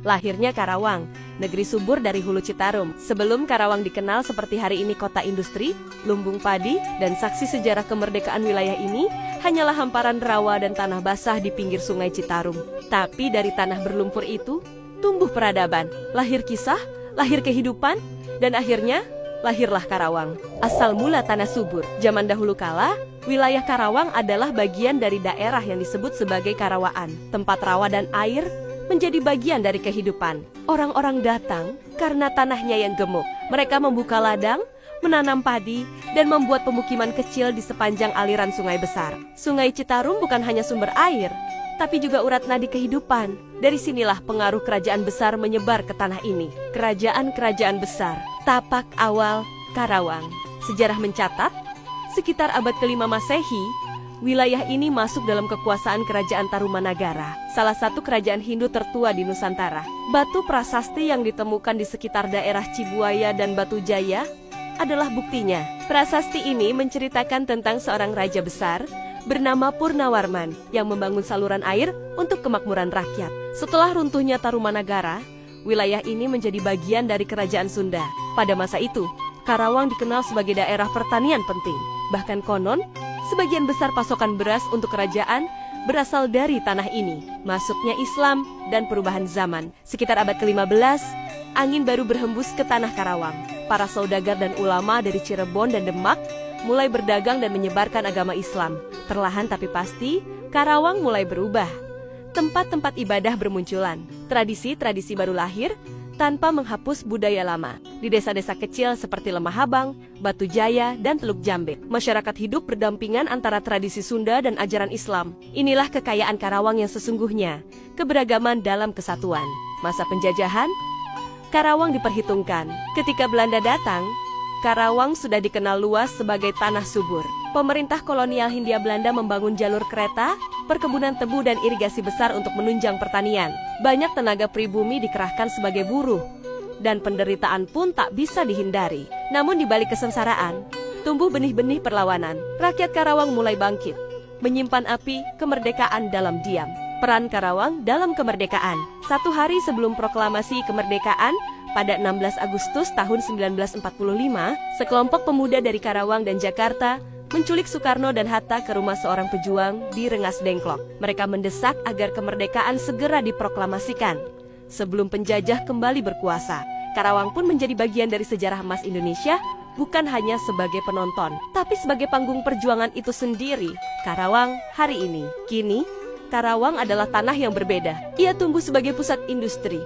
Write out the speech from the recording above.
Lahirnya Karawang, negeri subur dari Hulu Citarum. Sebelum Karawang dikenal seperti hari ini kota industri, lumbung padi, dan saksi sejarah kemerdekaan wilayah ini, hanyalah hamparan rawa dan tanah basah di pinggir sungai Citarum. Tapi dari tanah berlumpur itu, tumbuh peradaban, lahir kisah, lahir kehidupan, dan akhirnya, lahirlah Karawang. Asal mula tanah subur. Zaman dahulu kala, wilayah Karawang adalah bagian dari daerah yang disebut sebagai Karawaan. Tempat rawa dan air menjadi bagian dari kehidupan. Orang-orang datang karena tanahnya yang gemuk. Mereka membuka ladang, menanam padi, dan membuat pemukiman kecil di sepanjang aliran sungai besar. Sungai Citarum bukan hanya sumber air, tapi juga urat nadi kehidupan. Dari sinilah pengaruh kerajaan besar menyebar ke tanah ini. Kerajaan-kerajaan besar, tapak awal Karawang. Sejarah mencatat, sekitar abad ke-5 Masehi, wilayah ini masuk dalam kekuasaan Kerajaan Tarumanagara, salah satu kerajaan Hindu tertua di Nusantara. Batu prasasti yang ditemukan di sekitar daerah Cibuaya dan Batu Jaya adalah buktinya. Prasasti ini menceritakan tentang seorang raja besar bernama Purnawarman yang membangun saluran air untuk kemakmuran rakyat. Setelah runtuhnya Tarumanagara, wilayah ini menjadi bagian dari Kerajaan Sunda. Pada masa itu, Karawang dikenal sebagai daerah pertanian penting. Bahkan konon, sebagian besar pasokan beras untuk kerajaan berasal dari tanah ini. Masuknya Islam dan perubahan zaman. Sekitar abad ke-15, angin baru berhembus ke tanah Karawang. Para saudagar dan ulama dari Cirebon dan Demak mulai berdagang dan menyebarkan agama Islam. Perlahan tapi pasti, Karawang mulai berubah. Tempat-tempat ibadah bermunculan. Tradisi-tradisi baru lahir tanpa menghapus budaya lama. Di desa-desa kecil seperti Lemahabang, Batu Jaya, dan Teluk Jambek, masyarakat hidup berdampingan antara tradisi Sunda dan ajaran Islam. Inilah kekayaan Karawang yang sesungguhnya, keberagaman dalam kesatuan. Masa penjajahan, Karawang diperhitungkan. Ketika Belanda datang, Karawang sudah dikenal luas sebagai tanah subur. Pemerintah kolonial Hindia Belanda membangun jalur kereta, perkebunan tebu dan irigasi besar untuk menunjang pertanian. Banyak tenaga pribumi dikerahkan sebagai buruh, dan penderitaan pun tak bisa dihindari. Namun di balik kesengsaraan, tumbuh benih-benih perlawanan. Rakyat Karawang mulai bangkit, menyimpan api kemerdekaan dalam diam. Peran Karawang dalam kemerdekaan. 1 hari sebelum proklamasi kemerdekaan, pada 16 Agustus tahun 1945, sekelompok pemuda dari Karawang dan Jakarta menculik Soekarno dan Hatta ke rumah seorang pejuang di Rengas Dengklok. Mereka mendesak agar kemerdekaan segera diproklamasikan sebelum penjajah kembali berkuasa. Karawang pun menjadi bagian dari sejarah emas Indonesia, bukan hanya sebagai penonton, tapi sebagai panggung perjuangan itu sendiri. Karawang hari ini. Kini, Karawang adalah tanah yang berbeda. Ia tumbuh sebagai pusat industri,